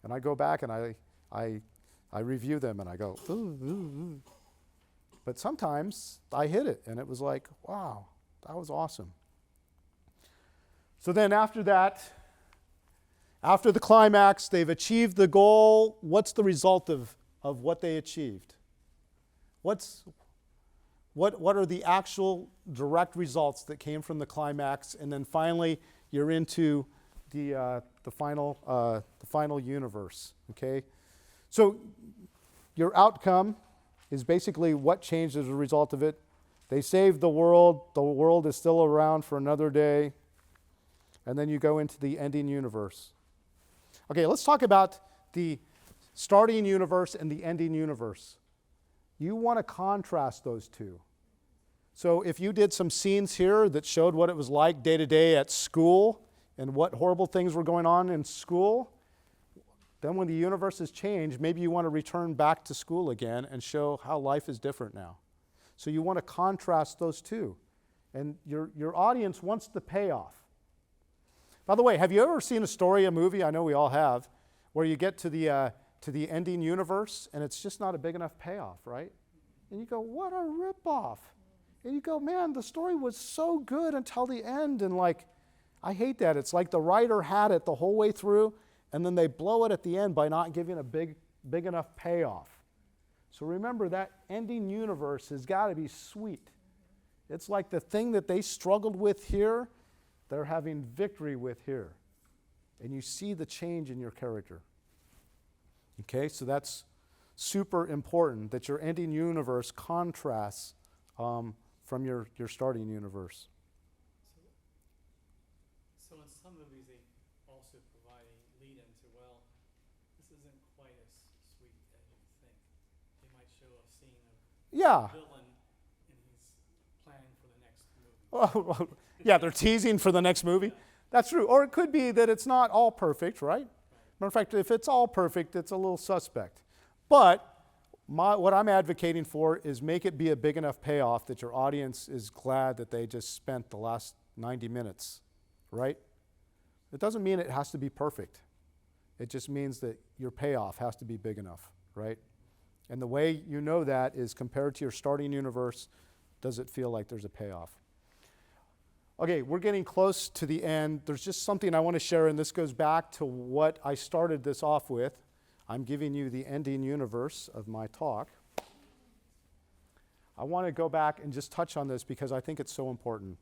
And I go back and I review them and I go, ooh, ooh, ooh. But sometimes I hit it and it was like, wow, that was awesome. So then after that, after the climax, they've achieved the goal. What's the result of what they achieved? What are the actual direct results that came from the climax? And then finally, you're into the final universe. Okay, so your outcome is basically what changed as a result of it. They saved the world. The world is still around for another day. And then you go into the ending universe. Okay, let's talk about the starting universe and the ending universe. You want to contrast those two. So if you did some scenes here that showed what it was like day to day at school and what horrible things were going on in school, then when the universe has changed, maybe you want to return back to school again and show how life is different now. So you want to contrast those two. And your audience wants the payoff. By the way, have you ever seen a story, a movie, I know we all have, where you get to the ending universe and it's just not a big enough payoff, right? And you go, what a ripoff. And you go, man, the story was so good until the end. And like, I hate that. It's like the writer had it the whole way through, and then they blow it at the end by not giving a big enough payoff. So remember, that ending universe has got to be sweet. It's like the thing that they struggled with here, they're having victory with here. And you see the change in your character. Okay, so that's super important, that your ending universe contrasts from your starting universe. So in some movies, they also provide a lead-in to, well, this isn't quite as sweet as you think. They might show a scene of Yeah. the villain and he's planning for the next movie. Oh, yeah, they're teasing for the next movie. That's true. Or it could be that it's not all perfect, right? Matter of fact, if it's all perfect, it's a little suspect. But what I'm advocating for is make it be a big enough payoff that your audience is glad that they just spent the last 90 minutes, right? It doesn't mean it has to be perfect. It just means that your payoff has to be big enough, right? And the way you know that is compared to your starting universe, does it feel like there's a payoff? Okay, we're getting close to the end. There's just something I want to share, and this goes back to what I started this off with. I'm giving you the ending universe of my talk. I want to go back and just touch on this because I think it's so important.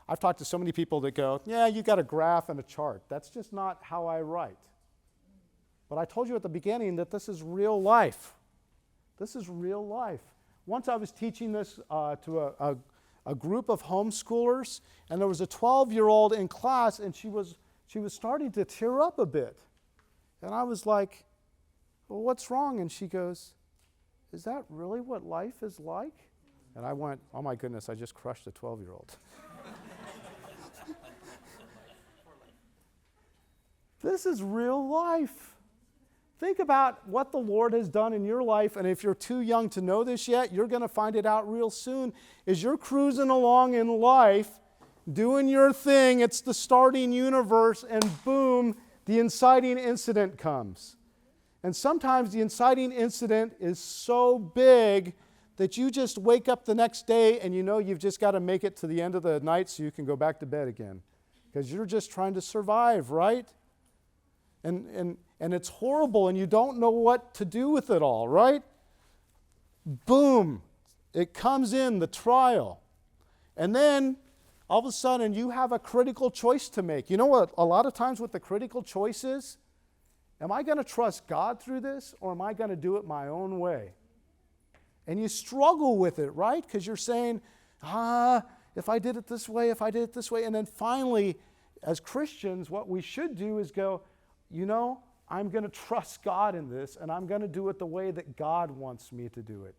I've talked to so many people that go, yeah, you got a graph and a chart. That's just not how I write. But I told you at the beginning that this is real life. This is real life. Once I was teaching this to a group of homeschoolers, and there was a 12-year-old in class, and she was starting to tear up a bit. And I was like, well, what's wrong? And she goes, is that really what life is like? And I went, oh my goodness, I just crushed a 12-year-old. This is real life. Think about what the Lord has done in your life, and if you're too young to know this yet, you're going to find it out real soon. As you're cruising along in life, doing your thing, it's the starting universe, and boom, the inciting incident comes. And sometimes the inciting incident is so big that you just wake up the next day and you know you've just got to make it to the end of the night so you can go back to bed again. because you're just trying to survive, right? And it's horrible, and you don't know what to do with it all, right? Boom, it comes in, the trial. And then, all of a sudden, you have a critical choice to make. You know what, a lot of times what the critical choice is? Am I going to trust God through this, or am I going to do it my own way? And you struggle with it, right? Because you're saying, if I did it this way, if I did it this way. And then finally, as Christians, what we should do is go, you know, I'm going to trust God in this, and I'm going to do it the way that God wants me to do it.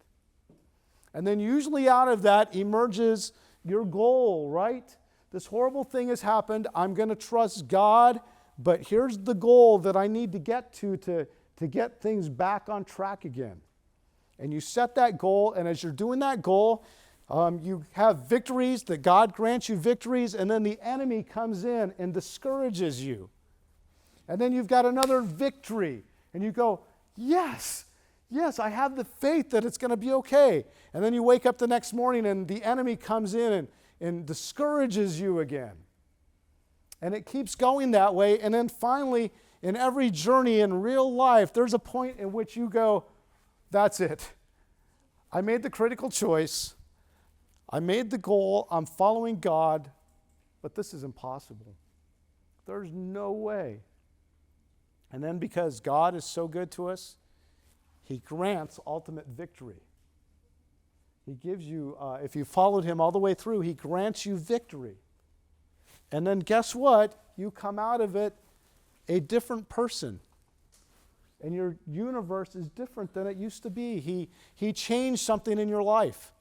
And then usually out of that emerges your goal, right? This horrible thing has happened. I'm going to trust God, but here's the goal that I need to get to get things back on track again. And you set that goal, and as you're doing that goal, you have victories, that God grants you victories, and then the enemy comes in and discourages you. And then you've got another victory, and you go, yes, I have the faith that it's going to be okay. And then you wake up the next morning, and the enemy comes in and discourages you again. And it keeps going that way, and then finally, in every journey in real life, there's a point in which you go, that's it. I made the critical choice. I made the goal. I'm following God, but this is impossible. There's no way. And then because God is so good to us, He grants ultimate victory. He gives you, if you followed Him all the way through, He grants you victory. And then guess what? You come out of it a different person. And your universe is different than it used to be. He changed something in your life.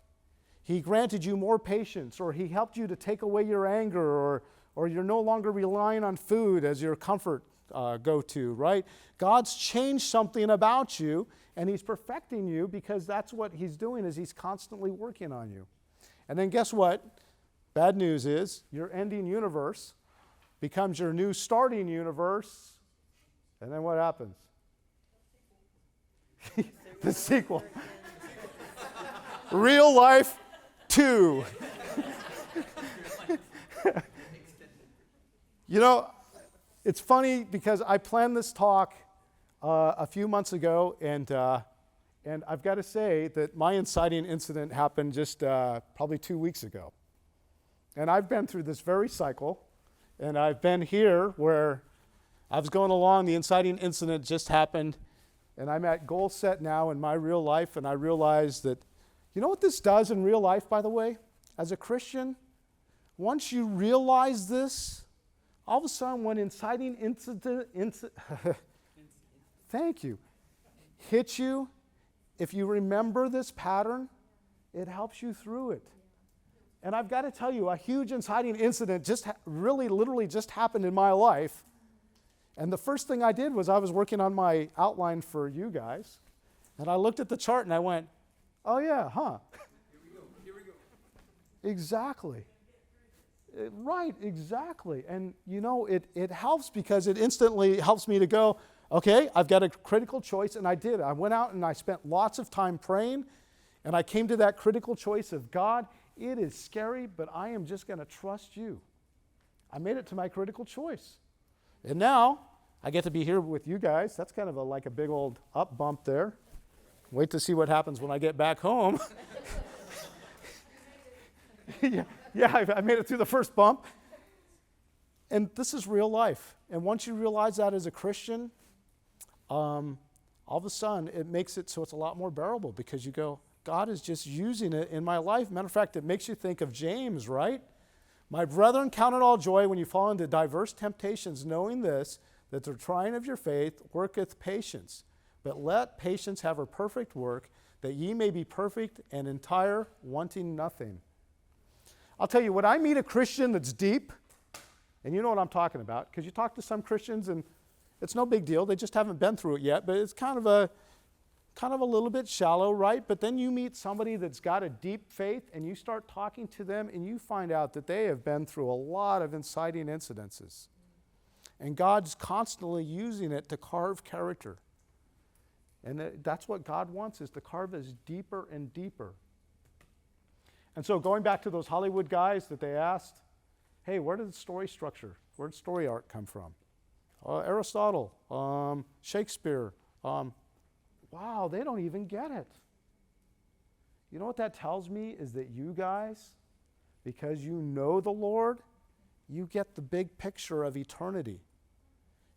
He granted you more patience, or He helped you to take away your anger, or you're no longer relying on food as your comfort go-to, right? God's changed something about you, and He's perfecting you, because that's what He's doing, is He's constantly working on you. And then guess what? Bad news is your ending universe becomes your new starting universe, and then what happens? The sequel. Real life 2. You know, it's funny because I planned this talk a few months ago, and I've got to say that my inciting incident happened just probably 2 weeks ago. And I've been through this very cycle, and I've been here where I was going along, the inciting incident just happened, and I'm at goal set now in my real life, and I realized that, you know what this does in real life, by the way? As a Christian, once you realize this, all of a sudden when inciting incident thank you, hits you, if you remember this pattern, it helps you through it. And I've got to tell you, a huge inciting incident literally just happened in my life. And the first thing I did was I was working on my outline for you guys. And I looked at the chart and I went, oh yeah, huh? Here we go. Exactly. Right, exactly. And you know, it helps because it instantly helps me to go, okay, I've got a critical choice, and I did. I went out and I spent lots of time praying, and I came to that critical choice of, God, it is scary, but I am just going to trust you. I made it to my critical choice. And now, I get to be here with you guys. That's kind of like a big old up bump there. Wait to see what happens when I get back home. Yeah, I made it through the first bump. And this is real life. And once you realize that as a Christian, all of a sudden, it makes it so it's a lot more bearable, because you go, God is just using it in my life. Matter of fact, it makes you think of James, right? My brethren, count it all joy when you fall into diverse temptations, knowing this, that the trying of your faith worketh patience. But let patience have her perfect work, that ye may be perfect and entire, wanting nothing. I'll tell you, when I meet a Christian that's deep, and you know what I'm talking about, because you talk to some Christians and it's no big deal. They just haven't been through it yet, but it's kind of a little bit shallow, right? But then you meet somebody that's got a deep faith, and you start talking to them, and you find out that they have been through a lot of inciting incidences. And God's constantly using it to carve character. And that's what God wants, is to carve us deeper and deeper. And so going back to those Hollywood guys that they asked, Hey, where did story arc come from? Aristotle, Shakespeare. Wow, they don't even get it. You know what that tells me is that you guys, because you know the Lord, you get the big picture of eternity.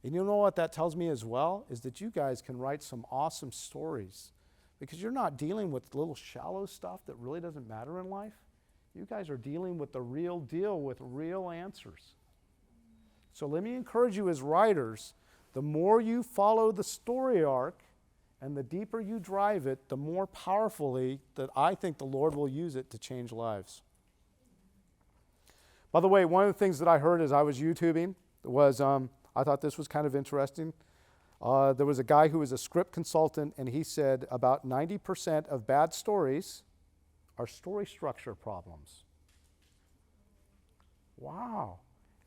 And you know what that tells me as well, is that you guys can write some awesome stories because you're not dealing with little shallow stuff that really doesn't matter in life. You guys are dealing with the real deal, with real answers. So let me encourage you as writers, the more you follow the story arc and the deeper you drive it, the more powerfully that I think the Lord will use it to change lives. By the way, one of the things that I heard as I was YouTubing was, I thought this was kind of interesting. There was a guy who was a script consultant, and he said about 90% of bad stories are story structure problems. Wow.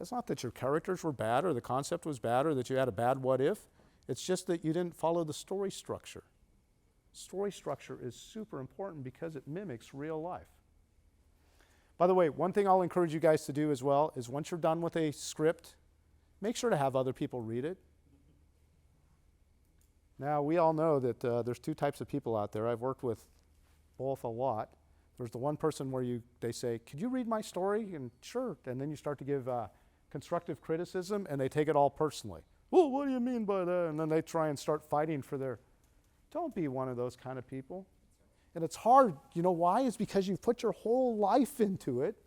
It's not that your characters were bad or the concept was bad or that you had a bad what if. It's just that you didn't follow the story structure. Story structure is super important because it mimics real life. By the way, one thing I'll encourage you guys to do as well is once you're done with a script, make sure to have other people read it. Now, we all know that there's two types of people out there. I've worked with both a lot. There's the one person where they say, could you read my story? And sure. And then you start to give constructive criticism, and they take it all personally. Well, what do you mean by that? And then they try and start fighting for their... Don't be one of those kind of people. And it's hard. You know why? It's because you've put your whole life into it.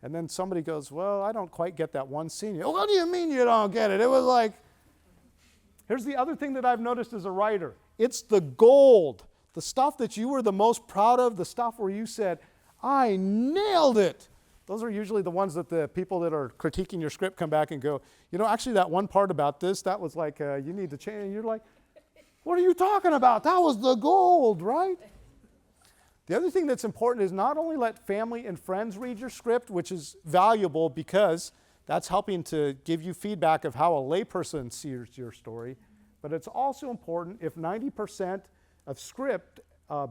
And then somebody goes, well, I don't quite get that one scene. Oh, what do you mean you don't get it? It was like... Here's the other thing that I've noticed as a writer. It's the gold. The stuff that you were the most proud of, the stuff where you said, I nailed it. Those are usually the ones that the people that are critiquing your script come back and go, you know, actually that one part about this, that was like, you need to change. And you're like, what are you talking about? That was the gold, right? The other thing that's important is not only let family and friends read your script, which is valuable because that's helping to give you feedback of how a layperson sees your story, but it's also important if 90% of script,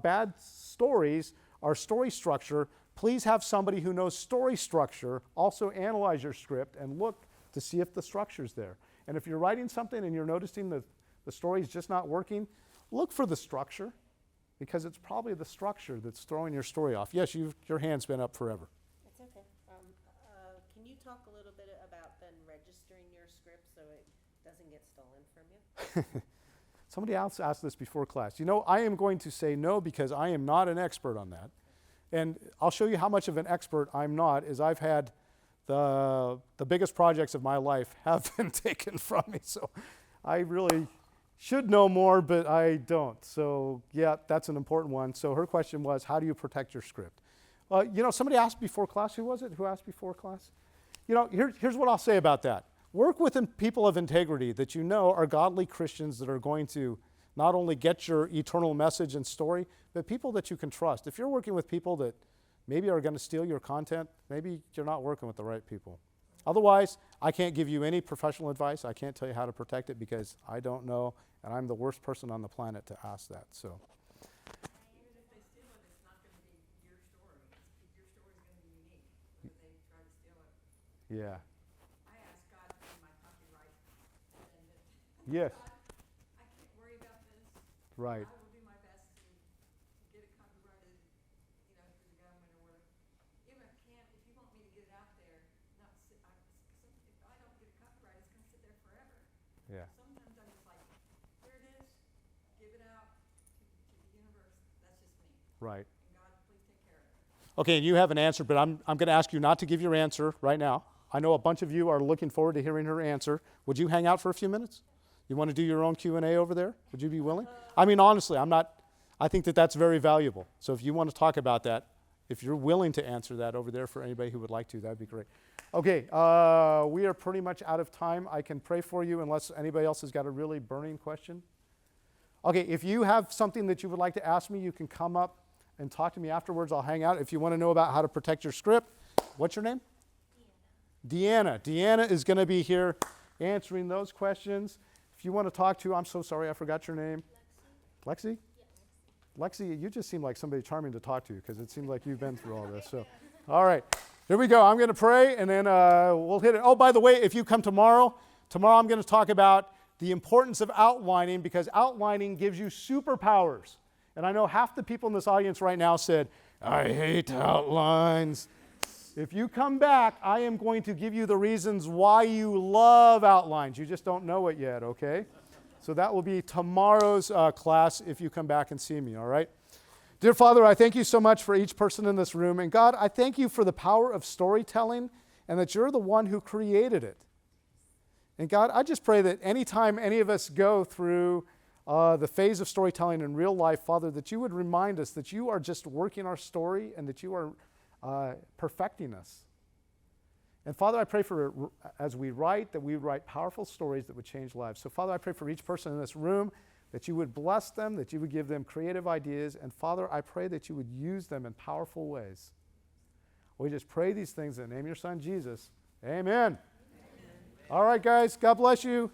bad stories are story structure, please have somebody who knows story structure also analyze your script and look to see if the structure's there. And if you're writing something and you're noticing that the story's just not working, look for the structure because it's probably the structure that's throwing your story off. Yes, your hand's been up forever. It's okay. Can you talk a little bit about then registering your script so it doesn't get stolen from you? Somebody else asked this before class. You know, I am going to say no because I am not an expert on that. And I'll show you how much of an expert I'm not, is I've had the biggest projects of my life have been taken from me. So I really should know more, but I don't. So yeah, that's an important one. So her question was, how do you protect your script? You know, somebody asked before class, who was it? Who asked before class? You know, here's what I'll say about that. Work with people of integrity that you know are godly Christians that are going to not only get your eternal message and story, but people that you can trust. If you're working with people that maybe are going to steal your content, maybe you're not working with the right people. Otherwise, I can't give you any professional advice. I can't tell you how to protect it because I don't know, and I'm the worst person on the planet to ask that. So. Even if they steal it, it's not gonna be your story. Your story's gonna be unique, whether they try to steal it. Yeah. I asked God to be my copyright attendant. Yes. God, I can't worry about this. Right. I will do my best to get it copyrighted, you know, through the government or whatever. Even if you want me to get it out there, if I don't get it copyrighted, it's gonna sit there forever. Yeah. Sometimes I'm just like, here it is, give it out to the universe. That's just me. Right. And God, please take care of it. Okay, you have an answer, but I'm going to ask you not to give your answer right now. I know a bunch of you are looking forward to hearing her answer. Would you hang out for a few minutes? You want to do your own Q&A over there? Would you be willing? I mean, honestly, I think that that's very valuable. So if you want to talk about that, if you're willing to answer that over there for anybody who would like to, that'd be great. Okay, we are pretty much out of time. I can pray for you unless anybody else has got a really burning question. Okay, if you have something that you would like to ask me, you can come up and talk to me afterwards. I'll hang out. If you want to know about how to protect your script, what's your name? Deanna. Deanna is going to be here answering those questions. If you want to talk to, I'm so sorry, I forgot your name. Lexi? Yeah, Lexi, you just seem like somebody charming to talk to because it seems like you've been through all this. So, all right. Here we go. I'm going to pray, and then we'll hit it. Oh, by the way, if you come tomorrow I'm going to talk about the importance of outlining, because outlining gives you superpowers. And I know half the people in this audience right now said, I hate outlines. If you come back, I am going to give you the reasons why you love outlines. You just don't know it yet, okay? So that will be tomorrow's class if you come back and see me, all right? Dear Father, I thank you so much for each person in this room. And God, I thank you for the power of storytelling and that you're the one who created it. And God, I just pray that anytime any of us go through the phase of storytelling in real life, Father, that you would remind us that you are just working our story and that you are perfecting us. And Father, I pray for, as we write, that we would write powerful stories that would change lives. So Father, I pray for each person in this room that you would bless them, that you would give them creative ideas. And Father, I pray that you would use them in powerful ways. We just pray these things in the name of your Son, Jesus. Amen. All right, guys. God bless you.